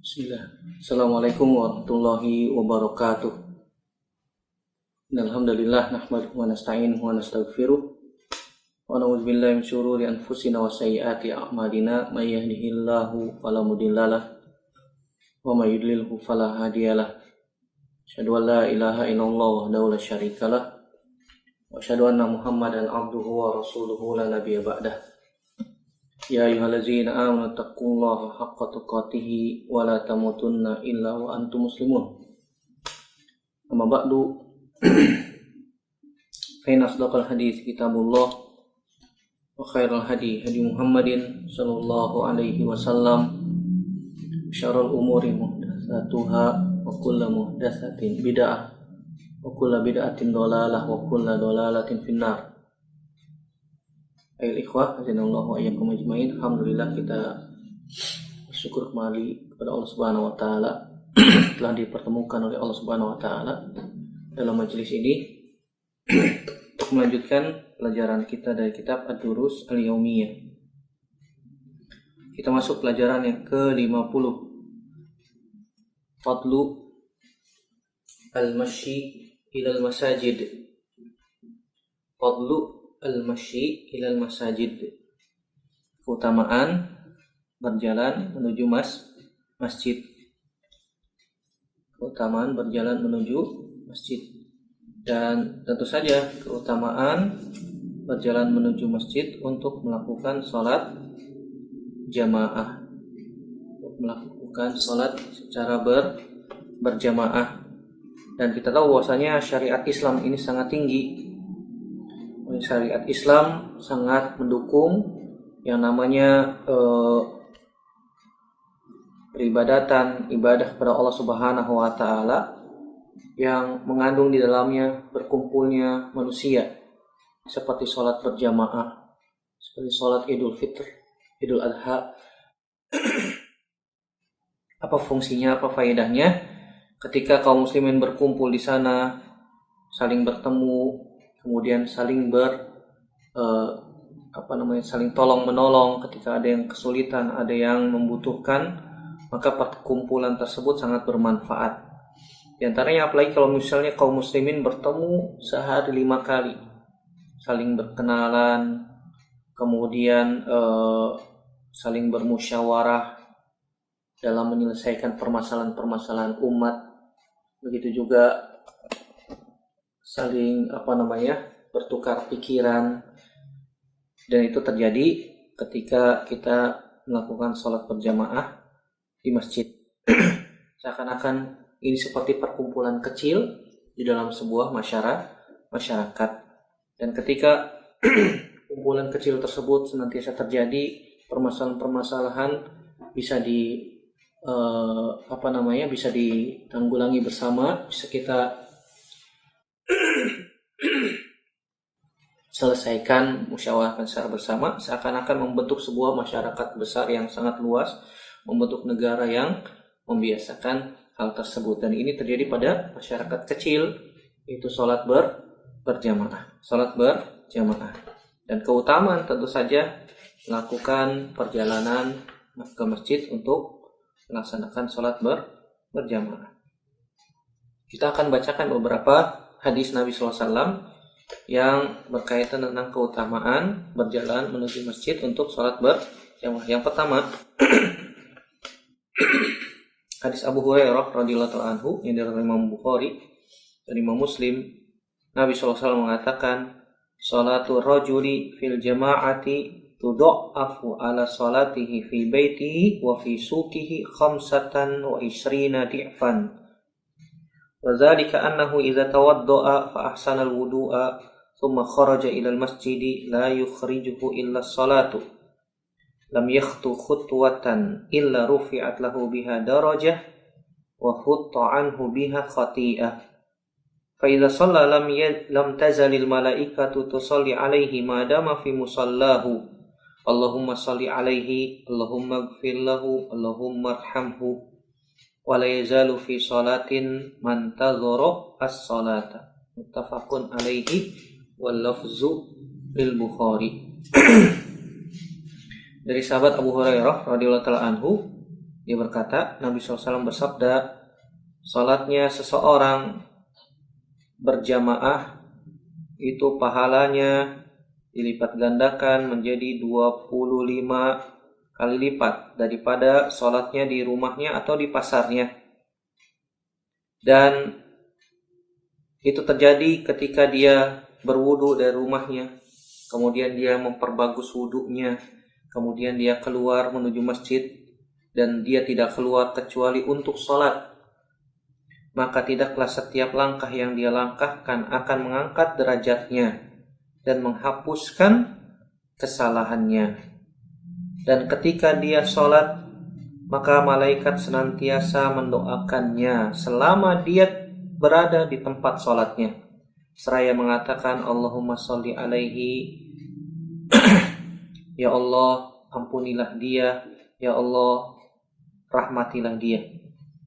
Bismillah. Assalamualaikum warahmatullahi wabarakatuh. Alhamdulillah nahmaduhu wa nasta'inuhu wa nastaghfiruh wa na'udzu billahi min syururi anfusina wa sayyiati a'malina may yahdihillahu fala mudhillalah wa may yudlilhu fala hadiyalah. Asyhadu an la ilaha illallah wahdahu la syarikalah wa asyhadu anna Muhammadan abduhu wa rasuluhu la nabiyya ba'dah. Ya ayyuhallazina amanu taqullaha haqqa tuqatih wa la tamutunna illa wa antum muslimun. Amma ba'du. Fa inna asdaqal hadits kitabullah wa khairal hadi Muhammadin sallallahu alaihi wasallam. Syarrul umuri muhdatsatuha wa kullu muhdatsatin bid'ah wa kullu bid'atin dhalalah wa kullu dhalalatin finnar. Ayolah ikhwah, azanallahu wa iyyakum ajmain. Alhamdulillah kita bersyukur kembali kepada Allah Subhanahu wa taala telah dipertemukan oleh Allah Subhanahu wa taala dalam majelis ini untuk melanjutkan pelajaran kita dari kitab Ad-Durus Al-Yaumiyah. Kita masuk pelajaran yang ke-50. Fadlu al-masyi ilal masajid. Fadlu al-masyi ilal masajid. Keutamaan berjalan menuju masjid. Keutamaan berjalan menuju masjid. Dan tentu saja keutamaan berjalan menuju masjid untuk melakukan sholat jamaah. Untuk melakukan sholat secara berjamaah. Dan kita tahu bahwasanya syariat Islam ini sangat tinggi. Syariat Islam sangat mendukung yang namanya ibadah kepada Allah Subhanahu wa taala yang mengandung di dalamnya berkumpulnya manusia, seperti sholat berjamaah, seperti sholat Idul Fitr, Idul Adha. Apa fungsinya, apa faedahnya ketika kaum muslimin berkumpul di sana, saling bertemu, kemudian saling saling tolong menolong ketika ada yang kesulitan, ada yang membutuhkan, maka perkumpulan tersebut sangat bermanfaat. Di antaranya apalagi kalau misalnya kaum muslimin bertemu sehari 5 kali, saling berkenalan, kemudian saling bermusyawarah dalam menyelesaikan permasalahan-permasalahan umat, begitu juga saling bertukar pikiran, dan itu terjadi ketika kita melakukan sholat berjamaah di masjid. Seakan-akan ini seperti perkumpulan kecil di dalam sebuah masyarakat. Dan ketika kumpulan kecil tersebut senantiasa terjadi, permasalahan-permasalahan bisa bisa ditanggulangi bersama, bisa kita selesaikan, musyawarahkan secara bersama, seakan-akan membentuk sebuah masyarakat besar yang sangat luas, membentuk negara yang membiasakan hal tersebut. Dan ini terjadi pada masyarakat kecil, yaitu sholat berjamaah. Dan keutamaan tentu saja melakukan perjalanan ke masjid untuk melaksanakan sholat berjamaah. Kita akan bacakan beberapa hadis Nabi SAW yang berkaitan tentang keutamaan berjalan menuju masjid untuk sholat berjamaah. Yang pertama, hadis Abu Hurairah radhiyallahu anhu yang diriwayatkan Imam Bukhari dan Imam Muslim. Nabi SAW mengatakan, "Sholatu rajuli fil jama'ati tudha'afu ala sholatihi fi baitihi wa fi suqihi 25 di'fan. وذلك أنه إذا توضأ فأحسن الوضوء ثم خرج إلى المسجد لا يخرجه إلا الصلاة لم يخطو خطوة إلا رفعت له بها درجة وحط عنه بها خطيئة فإذا صلى لم تزل الملائكة تصلي عليه ما دام في مصلاه اللهم صل عليه اللهم اغفر له اللهم ارحمه wala yazalu fi sholatin man tadhara as-sholata." Muttafaqun alaihi wal lafzu lil Bukhari. Dari sahabat Abu Hurairah radhiyallahu taala anhu, Dia berkata, Nabi SAW bersabda, salatnya seseorang berjamaah itu pahalanya dilipat gandakan menjadi 25 kali lipat daripada salatnya di rumahnya atau di pasarnya. Dan itu terjadi ketika dia berwudu dari rumahnya, kemudian dia memperbagus wudunya, kemudian dia keluar menuju masjid, dan dia tidak keluar kecuali untuk sholat. Maka tidaklah setiap langkah yang dia langkahkan akan mengangkat derajatnya dan menghapuskan kesalahannya. Dan ketika dia sholat, maka malaikat senantiasa mendoakannya selama dia berada di tempat sholatnya, seraya mengatakan, Allahumma sholli alaihi, ya Allah ampunilah dia, ya Allah rahmatilah dia.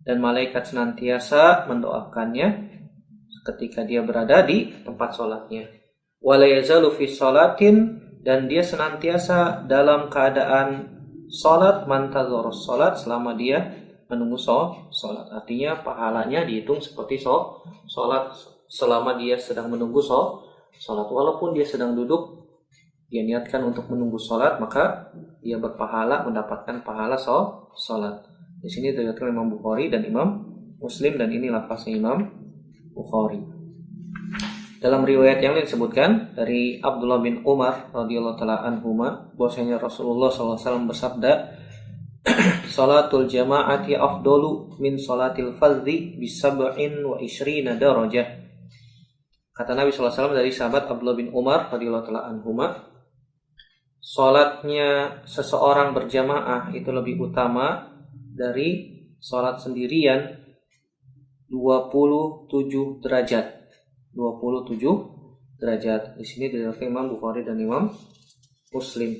Dan malaikat senantiasa mendoakannya ketika dia berada di tempat sholatnya. Wa la yazalu fi sholatin, dan dia senantiasa dalam keadaan sholat, mantadzurus sholat, selama dia menunggu sholat. Artinya pahalanya dihitung seperti sholat selama dia sedang menunggu sholat. Walaupun dia sedang duduk, dia niatkan untuk menunggu sholat, maka dia berpahala, mendapatkan pahala sholat. Di sini diriwayatkan Imam Bukhari dan Imam Muslim, dan ini lafaznya Imam Bukhari. Dalam riwayat yang lain disebutkan dari Abdullah bin Umar radhiyallahu taala anhuma, bahwasanya Rasulullah SAW bersabda, salatul jama'ati afdalu min salatil fardhi bisab'in wa ishrina darajah. Kata Nabi SAW dari sahabat Abdullah bin Umar radhiyallahu taala anhuma, salatnya seseorang berjamaah itu lebih utama dari salat sendirian 27 derajat. 27 derajat. Di sini diriwayatkan Imam Bukhari dan Imam Muslim.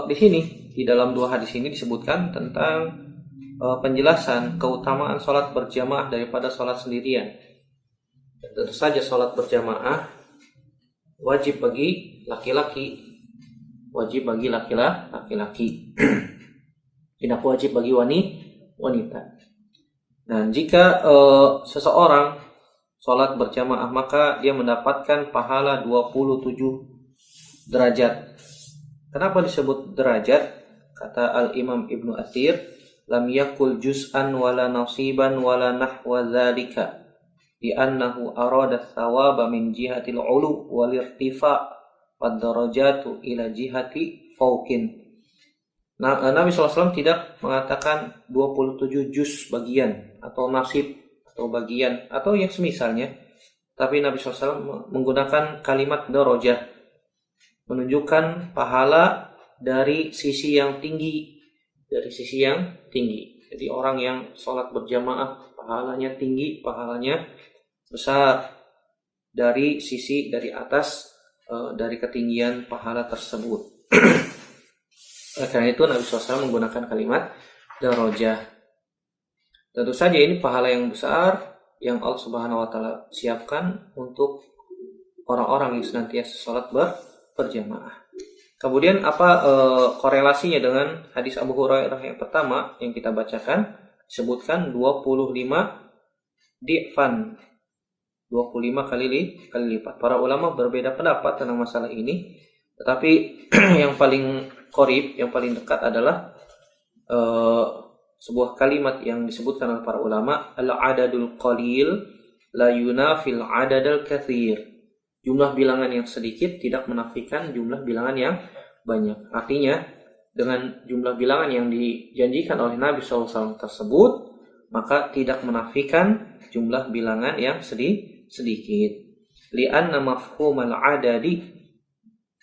Di sini, di dalam dua hadis ini disebutkan tentang penjelasan keutamaan sholat berjamaah daripada sholat sendirian. Tentu saja sholat berjamaah wajib bagi laki-laki, tidak wajib bagi wanita. Dan jika seseorang sholat berjamaah, maka dia mendapatkan pahala 27 derajat. Kenapa disebut derajat? Kata Al-Imam Ibnu Athir, lam yakul juz'an wala nasiban wala nahwa dzalika, li'annahu arada thawaba min jihatil ulu wal irtifa' wad darajatu ila jihati fauqin. Nah, Nabi SAW tidak mengatakan 27 juz bagian atau nasib atau bagian atau yang semisalnya, tapi Nabi SAW menggunakan kalimat darajah, menunjukkan pahala dari sisi yang tinggi, Jadi orang yang sholat berjamaah pahalanya tinggi, pahalanya besar dari atas, dari ketinggian pahala tersebut. Karena itu Nabi SAW menggunakan kalimat darajah. Tentu saja ini pahala yang besar yang Allah Subhanahu wa taala siapkan untuk orang-orang yang senantiasa sholat berjamaah. Kemudian apa korelasinya dengan hadis Abu Hurairah yang pertama yang kita bacakan? Disebutkan 25 di'fan, 25 kali lipat. Para ulama berbeda pendapat tentang masalah ini, tetapi yang paling qorib, yang paling dekat adalah sebuah kalimat yang disebutkan oleh para ulama, al-adadul qalil la yunafil adadal katsir. Jumlah bilangan yang sedikit tidak menafikan jumlah bilangan yang banyak. Artinya, dengan jumlah bilangan yang dijanjikan oleh Nabi SAW tersebut, maka tidak menafikan jumlah bilangan yang sedikit. Li'anna mafhumal adadi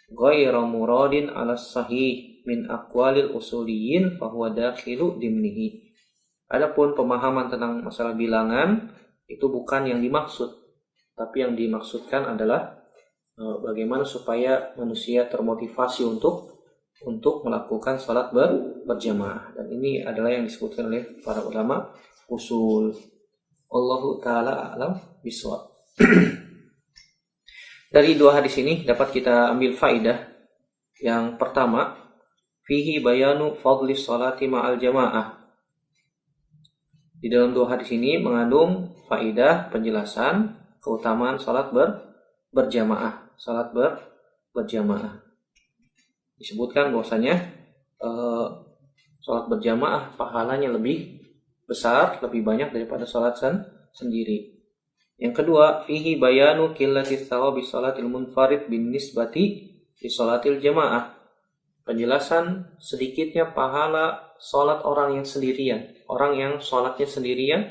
ghairu muradin ala sahih min aqwalil usuliyin fahuwa dakhilu dimnihi. Adapun pemahaman tentang masalah bilangan itu bukan yang dimaksud, tapi yang dimaksudkan adalah bagaimana supaya manusia termotivasi untuk melakukan salat berjamaah. Dan ini adalah yang disebutkan oleh para ulama usul. Allahu ta'ala a'lam bishawab. Dari dua hadis ini dapat kita ambil faidah. Yang pertama, fihi bayanu fadli salati ma'al jamaah. Di dalam dua hadis ini mengandung faidah penjelasan keutamaan salat berjamaah. Salat berjamaah. Disebutkan bahwasanya salat berjamaah pahalanya lebih besar, lebih banyak daripada salat sendiri. Yang kedua, fihi bayanu qillati thawabi salatil munfarid bin nisbati fi salatil jamaah. Penjelasan sedikitnya pahala salat orang yang sendirian, orang yang salatnya sendirian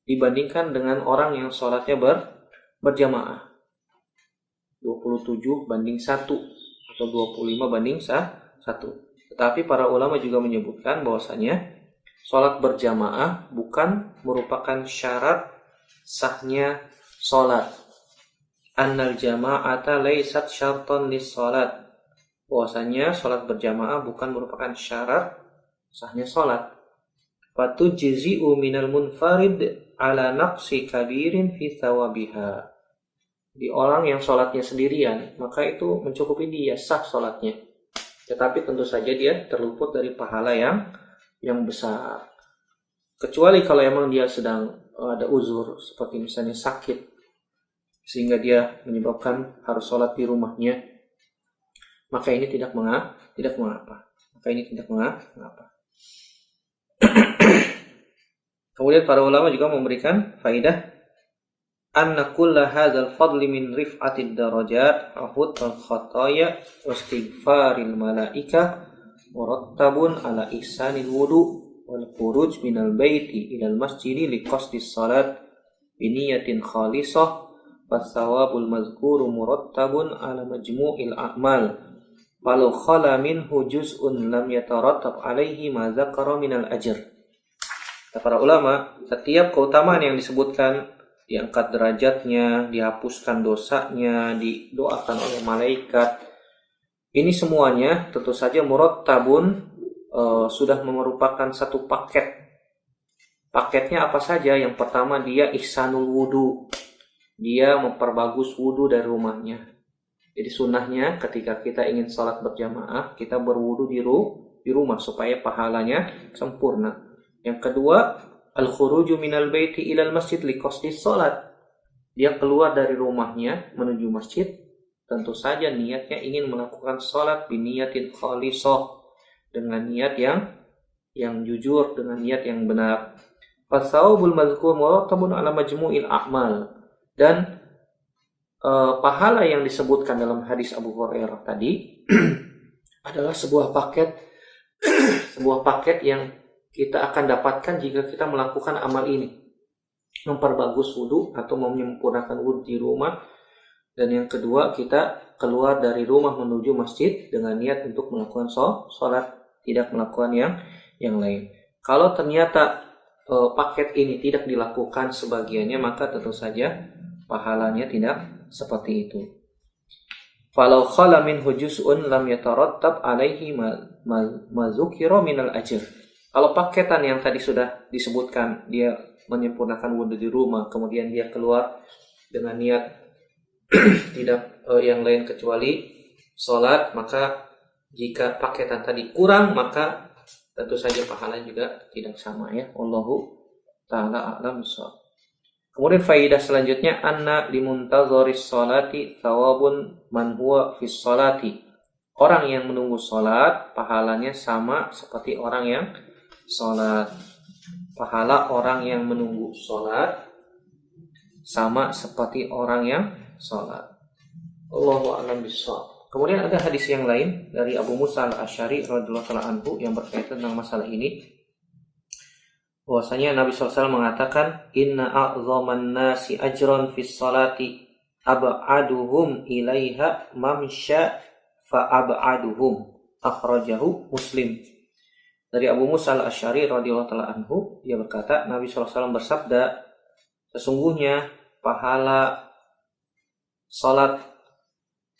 dibandingkan dengan orang yang salatnya berjamaah. 27 banding 1 atau 25 banding 1. Tetapi para ulama juga menyebutkan bahwasanya salat berjamaah bukan merupakan syarat sahnya salat. Annal jama'ata laysat syarton lis salat. Bahwasanya salat berjamaah bukan merupakan syarat sahnya salat. Fatujzi'u minal munfarid ala naqsi kabirin fi thawabiha. Di orang yang salatnya sendirian, maka itu mencukupi dia sah salatnya. Tetapi tentu saja dia terluput dari pahala yang besar. Kecuali kalau emang dia sedang ada uzur seperti misalnya sakit sehingga dia menyebabkan harus salat di rumahnya, maka ini tidak mengapa. Kemudian para ulama juga memberikan faidah anna kulla hadzal fadli min rif'atid darajat ahud al khataya wa istighfaril malaikah murattabun ala ihsanil wudu wal khuruj minal baiti ilal masjidi liqasdis salat biniyatin khalisah fasawabul mazkuru murattabun ala majmu'il a'mal walau khala minhu juz'un lam yatarattab alaihi ma dzakara minal ajr. Para ulama, setiap keutamaan yang disebutkan, diangkat derajatnya, dihapuskan dosanya, didoakan oleh malaikat, ini semuanya tentu saja murattabun, sudah merupakan satu paket. Paketnya apa saja? Yang pertama, dia ihsanul wudu, dia memperbagus wudu dari rumahnya. Jadi sunnahnya ketika kita ingin salat berjamaah, kita berwudu di rumah supaya pahalanya sempurna. Yang kedua, al-khuruju minal baiti ilal masjid liqasdis salat. Dia keluar dari rumahnya menuju masjid, tentu saja niatnya ingin melakukan salat biniyatin khalisah, dengan niat yang jujur, dengan niat yang benar. Fasawabul mazkur murattabun ala majmu'il a'mal. Dan pahala yang disebutkan dalam hadis Abu Hurairah tadi adalah sebuah paket yang kita akan dapatkan jika kita melakukan amal ini, memperbagus wudu atau menyempurnakan wudu di rumah. Dan yang kedua, kita keluar dari rumah menuju masjid dengan niat untuk melakukan sholat, tidak melakukan yang lain. Kalau ternyata paket ini tidak dilakukan sebagiannya, maka tentu saja pahalanya tidak seperti itu. Falau khala minhu juz'un lam yatarattab alaihi ma dzukira minal ajr. Kalau paketan yang tadi sudah disebutkan, dia menyempurnakan wudu di rumah, kemudian dia keluar dengan niat tidak yang lain kecuali salat, maka jika paketan tadi kurang, maka tentu saja pahala juga tidak sama ya. Wallahu ta'ala a'lam bishawab. Kemudian faidah selanjutnya, anna limuntazoris sholati thawabun man huwa fis sholati. Orang yang menunggu sholat, pahalanya sama seperti orang yang sholat. Pahala orang yang menunggu sholat sama seperti orang yang sholat. Allahu a'lam bishawab. Kemudian ada hadis yang lain dari Abu Musa al-Asy'ari radhiyallahu ta'ala anhu yang berkaitan dengan masalah ini. Bahwasanya Nabi SAW mengatakan, inna a'zaman nasi ajran fis salati ab'aduhum ilaiha mamsya fa'ab'aduhum. Akhrajahu Muslim. Dari Abu Musa al-Asy'ari radhiyallahu ta'ala anhu, dia berkata, Nabi SAW bersabda, sesungguhnya pahala salat,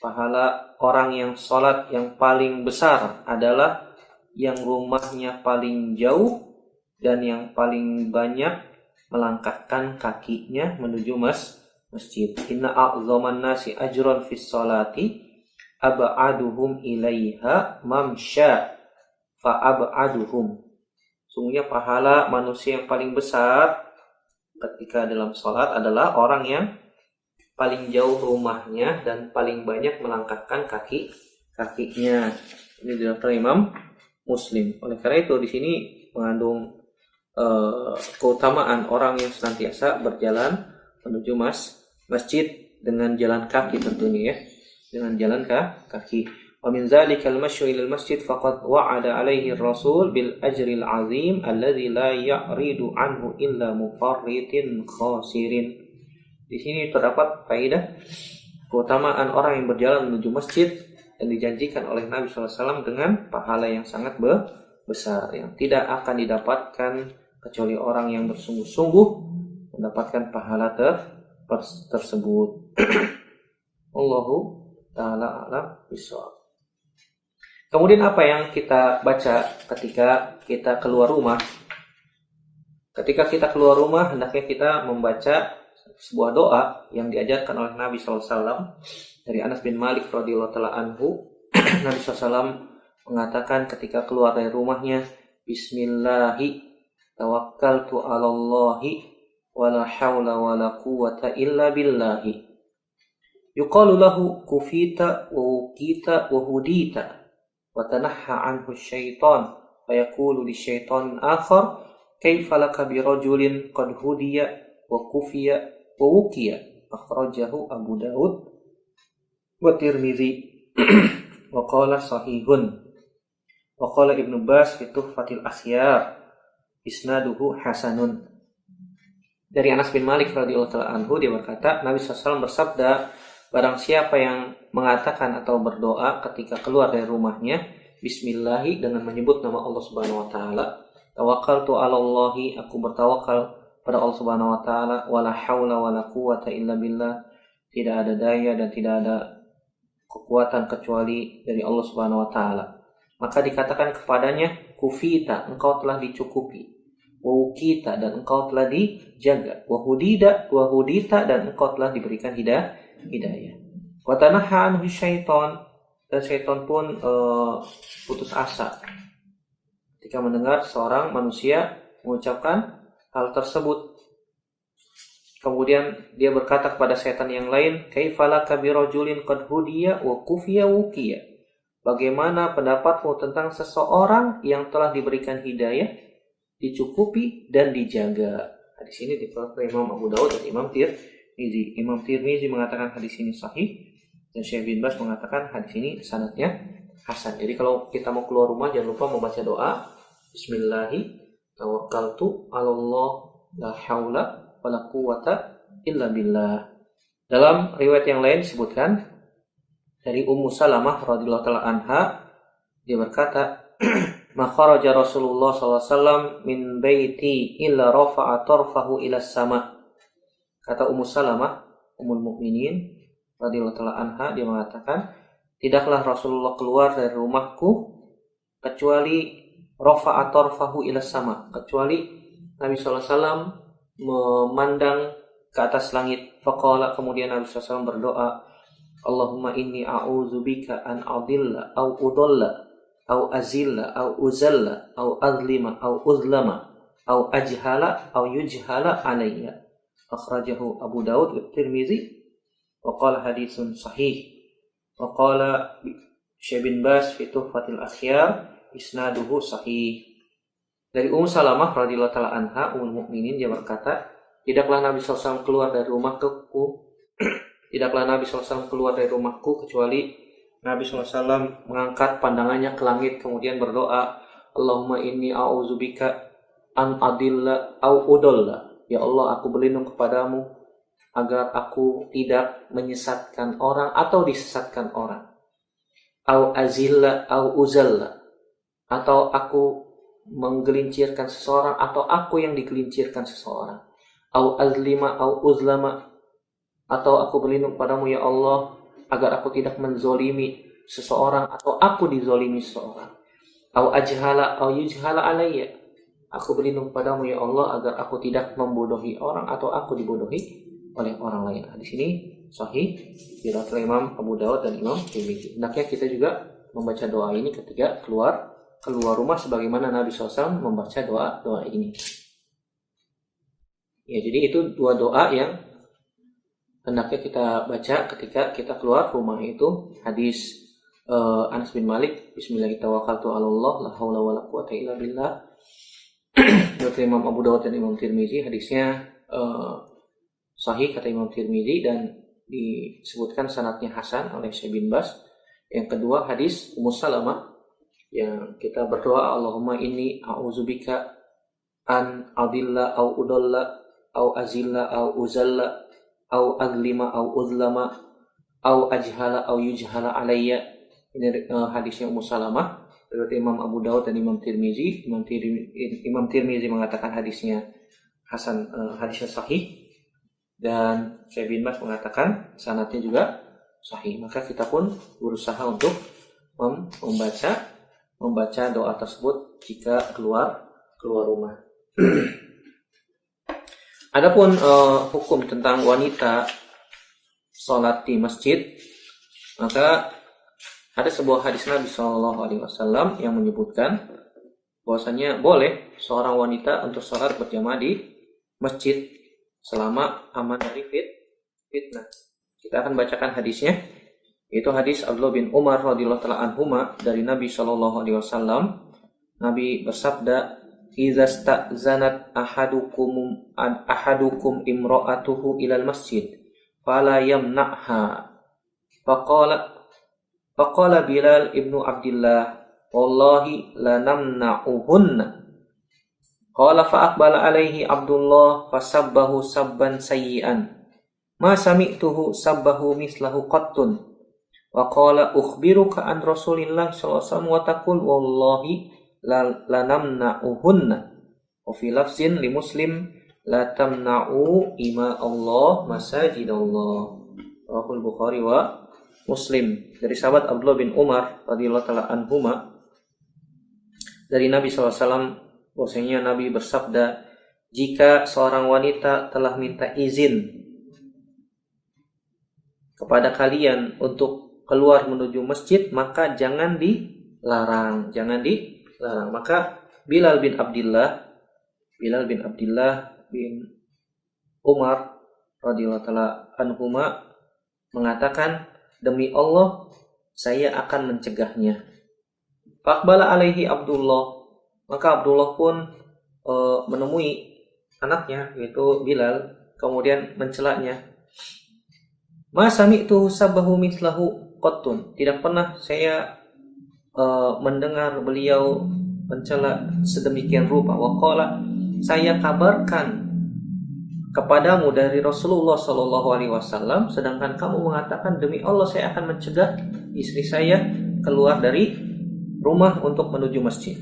pahala orang yang salat yang paling besar adalah yang rumahnya paling jauh dan yang paling banyak melangkahkan kakinya menuju masjid. Inna a'zaman nasi ajran fis salati ab'aduhum ilaiha mamsya fa ab'aduhum. Sungguhnya pahala manusia yang paling besar ketika dalam sholat adalah orang yang paling jauh rumahnya dan paling banyak melangkahkan kakinya. Ini diriwayatkan Imam Muslim. Oleh karena itu di sini mengandung keutamaan orang yang senantiasa berjalan menuju masjid dengan jalan kaki tentunya ya, dengan jalan kaki. Wa min dzalikal masyu ilal masjid faqad wa'ada alaihi rasul bil ajril azim alladzi la ya'ridu anhu illa mufarritin khasirin. Di sini terdapat faedah keutamaan orang yang berjalan menuju masjid dan dijanjikan oleh Nabi SAW dengan pahala yang sangat besar yang tidak akan didapatkan kecuali orang yang bersungguh-sungguh mendapatkan pahala tersebut. Allahu ta'ala a'lam bishawab. Kemudian apa yang kita baca ketika kita keluar rumah? Ketika kita keluar rumah, hendaknya kita membaca sebuah doa yang diajarkan oleh Nabi SAW dari Anas bin Malik radhiyallahu taala anhu. Nabi SAW mengatakan ketika keluar dari rumahnya, Bismillahi tawakkaltu 'alallahi wala haula wala quwwata illa billahi. Yuqalu lahu kufita wa ukita wa hudita wa tanahha anhu syaitan fayaqulu lisyaitan akhar kaifa laka birajulin qad hudiya wa kufiya wa wukiya. Akhrajahu Abu Daud wa Tirmizi wa qala sahihun. Wa qala Ibnu Bas fi Tuhfatil Akhyar isnaduhu hasanun. Dari Anas bin Malik radhiyallahu taala anhu, dia berkata, Nabi SAW bersabda, barang siapa yang mengatakan atau berdoa ketika keluar dari rumahnya, Bismillahi, dengan menyebut nama Allah Subhanahu wa taala, tawakkaltu 'alallahi, aku bertawakal pada Allah Subhanahu wa taala, wala haula wala quwwata illa billah, tidak ada daya dan tidak ada kekuatan kecuali dari Allah Subhanahu wa taala. Maka dikatakan kepadanya, kufita, engkau telah dicukupi, wukita, dan engkau telah dijaga, wahudita, dan engkau telah diberikan hidayah. Wa tanahha anhu syaitan, dan syaitan pun putus asa ketika mendengar seorang manusia mengucapkan hal tersebut. Kemudian dia berkata kepada setan yang lain, kaifalaka birajulin qad hudiya wa kufiya wukiya. Bagaimana pendapatmu tentang seseorang yang telah diberikan hidayah, dicukupi dan dijaga? Hadis ini diriwayatkan Imam Abu Daud dan Imam Tirmizi. Imam Tirmizi mengatakan hadis ini sahih dan Syekh bin Bas mengatakan hadis ini sanadnya hasan. Jadi kalau kita mau keluar rumah jangan lupa membaca doa Bismillahi tawakkaltu 'alallah la haula wala quwwata illa billah. Dalam riwayat yang lain disebutkan dari Ummu Salamah radhiyallahu taala anha, dia berkata, "Ma kharaja Rasulullah sallallahu alaihi wasallam min baiti illa rafa'a tarfahu ila sama." Kata Ummu Salamah, Ummul Mukminin radhiyallahu taala anha, dia mengatakan, tidaklah Rasulullah keluar dari rumahku kecuali rafa'a tarfahu ila sama, kecuali Nabi sallallahu alaihi wasallam memandang ke atas langit. Faqala, kemudian Nabi sallallahu alaihi wasallam berdoa, Allahumma inni a'udzubika an adilla au udalla au azilla au uzalla au azlima au uzlama au ajhala au yujhala alayya. Akhrajahu Abu Daud wa Tirmizi wa qala haditsun sahih. Wa qala Syekh bin Bas fi Tuhfatil Akhyar isnaduhu sahih. Dari Ummu Salamah radhiyallahu taala anha, Ummul Mukminin, dia berkata, tidaklah Nabi SAW keluar dari rumahku kecuali Nabi SAW mengangkat pandangannya ke langit kemudian berdoa, Allahumma inni a'udzubika an adilla au udalla. Ya Allah, aku berlindung kepadamu agar aku tidak menyesatkan orang atau disesatkan orang. Au azilla au uzalla, atau aku menggelincirkan seseorang atau aku yang digelincirkan seseorang. Au azlima au uzlama, atau aku berlindung padamu ya Allah agar aku tidak menzolimi seseorang atau aku dizolimi seseorang. Au ajhala au yujhala alayya, aku berlindung padamu ya Allah agar aku tidak membodohi orang atau aku dibodohi oleh orang lain. Di sini sahih diriwayatkan Imam Abu Daud dan Imam Tirmizi. Hendaknya kita juga membaca doa ini ketika keluar keluar rumah sebagaimana Nabi SAW membaca doa ini. Ya, jadi itu dua doa yang hendaknya kita baca ketika kita keluar rumah, itu hadis Anas bin Malik, Bismillahirrahmanirrahim, la haula wala quwata illa billah. Dari Imam Abu Dawud dan Imam Tirmizi, hadisnya sahih kata Imam Tirmizi dan disebutkan sanadnya hasan oleh Syekh bin Bas. Yang kedua hadis Ummu Salamah yang kita berdoa, Allahumma inni a'udzubika an adilla au udalla au azilla au uzalla au azlima au uzlama au ajhala au yujhala alayya. Ini hadisnya Ummu Salamah dari Imam Abu Dawud dan Imam Tirmizi. Imam Tirmizi mengatakan hadisnya hasan, hadisnya sahih, dan Syekh bin Bas mengatakan sanadnya juga sahih. Maka kita pun berusaha untuk membaca doa tersebut jika keluar rumah. Adapun hukum tentang wanita sholat di masjid, maka ada sebuah hadis Nabi SAW yang menyebutkan bahwasanya boleh seorang wanita untuk sholat berjamaah di masjid selama aman dari fitnah. Kita akan bacakan hadisnya, yaitu hadis Abdullah bin Umar radhiyallahu taala anhuma dari Nabi SAW. Nabi bersabda, "Idza sta'zanat ahadukum imra'atuhu ilal masjid fala yamna'ha." Faqala Bilal ibnu Abdillah, "Wallahi lanamna'uhunna." Qala fa'aqbala alaihi Abdullah fasabbahu sabban sayyi'an ma sami'tuhu sabbahu mislahu qattun. Wa qala ukhbiruka an Rasulillah sallallahu alaihi wasallam wa taqul wallahi lanamna'uhunna. Wa fi lafzin li Muslim la tamna'u ima Allah masajidallah. Rahul Bukhari wa Muslim. Dari sahabat Abdullah bin Umar radhiyallahu taala anhuma dari Nabi sallallahu alaihi wasallam bahwasanya Nabi bersabda, jika seorang wanita telah minta izin kepada kalian untuk keluar menuju masjid, maka jangan dilarang. Maka Bilal bin Abdillah bin Umar radhiyallahu taala anhuma mengatakan, demi Allah saya akan mencegahnya. Faqbala alaihi Abdullah, maka Abdullah pun menemui anaknya yaitu Bilal, kemudian mencelanya. Ma sami'tu sabbahu mislahu qattun, tidak pernah saya mendengar beliau mencela sedemikian rupa. Wa qala, saya kabarkan kepadamu dari Rasulullah sallallahu alaihi wasallam, sedangkan kamu mengatakan demi Allah saya akan mencegah istri saya keluar dari rumah untuk menuju masjid.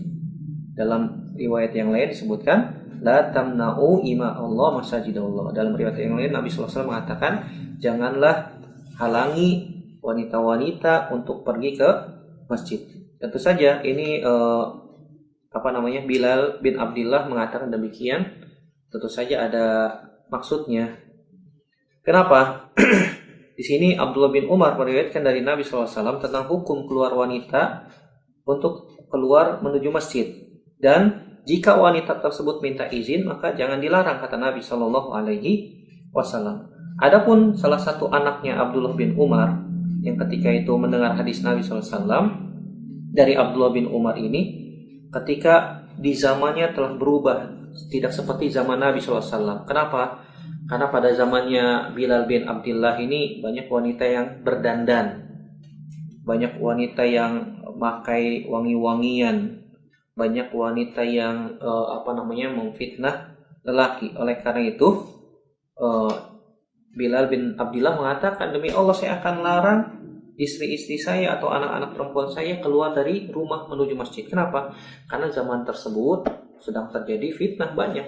Dalam riwayat yang lain disebutkan la tamna'u ima Allah masajidallah. Dalam riwayat yang lain Nabi sallallahu alaihi wasallam mengatakan, janganlah halangi wanita-wanita untuk pergi ke masjid. Tentu saja ini Bilal bin Abdillah mengatakan demikian. Tentu saja ada maksudnya. Kenapa? Di sini Abdullah bin Umar meriwayatkan dari Nabi SAW tentang hukum keluar wanita untuk keluar menuju masjid. Dan jika wanita tersebut minta izin, maka jangan dilarang, kata Nabi SAW. Adapun salah satu anaknya Abdullah bin Umar yang ketika itu mendengar hadis Nabi SAW dari Abdullah bin Umar ini, ketika di zamannya telah berubah, tidak seperti zaman Nabi SAW. Kenapa? Karena pada zamannya Bilal bin Abdillah ini banyak wanita yang berdandan, banyak wanita yang memakai wangi-wangian, banyak wanita yang memfitnah lelaki. Oleh karena itu Bilal bin Abdillah mengatakan, demi Allah saya akan larang istri-istri saya atau anak-anak perempuan saya keluar dari rumah menuju masjid. Kenapa? Karena zaman tersebut sedang terjadi fitnah banyak.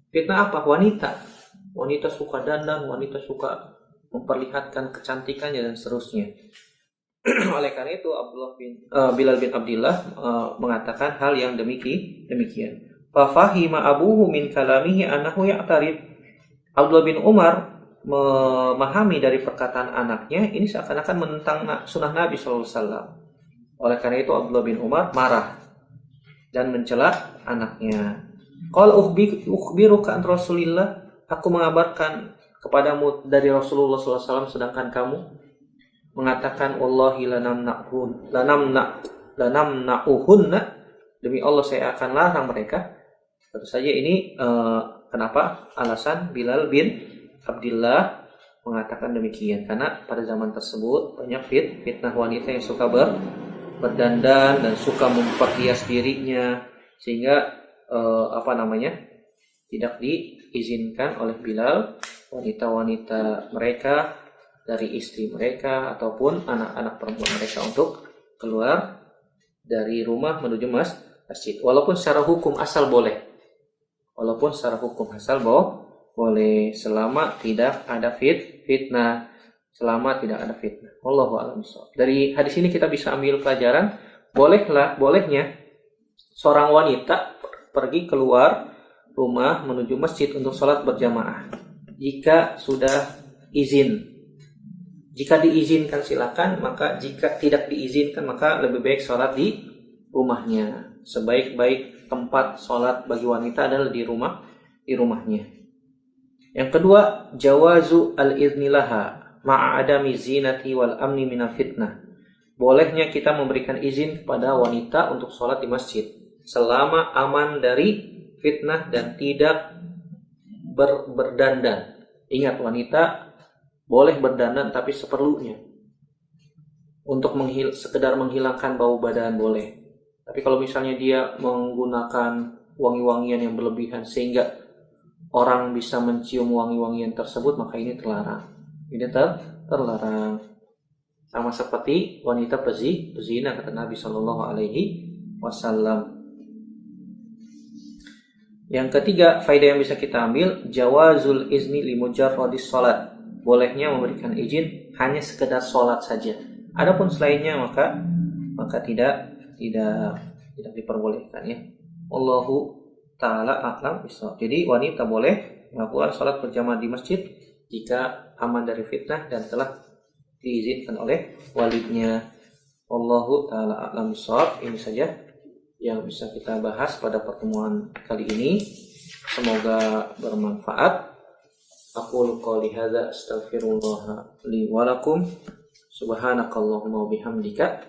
Fitnah apa? Wanita suka dandan, wanita suka memperlihatkan kecantikannya dan seterusnya. Oleh karena itu Bilal bin Abdillah mengatakan hal yang demikian. Fa fahima abuhu min kalamihi annahu ya'tarib. Abdullah bin Umar memahami dari perkataan anaknya ini seakan-akan menentang sunnah Nabi SAW. Oleh karena itu Abdullah bin Umar marah. dan mencela anaknya. Qala ukhbiruka an Rasulillah, aku mengabarkan kepadamu dari Rasulullah SAW, sedangkan kamu mengatakan wallahi lanamna'uhunna, demi Allah saya akan larang mereka. Tentu saja ini kenapa alasan Bilal bin Abdullah mengatakan demikian, karena pada zaman tersebut banyak fitnah wanita yang suka berdandan dan suka memperhias dirinya, sehingga tidak diizinkan oleh Bilal wanita-wanita mereka dari istri mereka ataupun anak-anak perempuan mereka untuk keluar dari rumah menuju masjid. Walaupun secara hukum asal boleh, boleh selama tidak ada fitnah, Wallahu a'lam bishawab. Dari hadis ini kita bisa ambil pelajaran bolehnya seorang wanita pergi keluar rumah menuju masjid untuk sholat berjamaah jika sudah izin. Jika diizinkan silakan, maka jika tidak diizinkan maka lebih baik sholat di rumahnya. Sebaik-baik tempat sholat bagi wanita adalah di rumahnya. Yang kedua, jawazu al-iznilaha ma'adami zinati wal amni minal fitnah. Bolehnya kita memberikan izin kepada wanita untuk sholat di masjid selama aman dari fitnah dan tidak berdandan. Ingat, wanita boleh berdandan tapi seperlunya. Untuk sekedar menghilangkan bau badan boleh. Tapi kalau misalnya dia menggunakan wangi-wangian yang berlebihan sehingga orang bisa mencium wangi-wangian tersebut, maka ini terlarang. Ini terlarang. Sama seperti wanita pezina, kata Nabi Shallallahu Alaihi Wasallam. Yang ketiga, faedah yang bisa kita ambil, jawazul izni li mujarradis salat. Bolehnya memberikan izin hanya sekedar salat saja. Adapun selainnya maka tidak diperbolehkan, ya. Allahu ta'ala a'lam bishawab. Jadi wanita boleh melakukan salat berjamaah di masjid jika aman dari fitnah dan telah diizinkan oleh walinya. Allahu ta'ala a'lam bishawab. Ini saja yang bisa kita bahas pada pertemuan kali ini. Semoga bermanfaat. Aqulu qouli hadza astaghfirullah li wa lakum. Subhanakallahumma wa bihamdika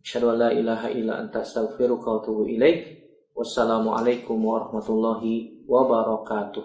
asyhadu an la ilaha illa anta astaghfiruka wa atubu ilaik. Wassalamualaikum warahmatullahi wabarakatuh.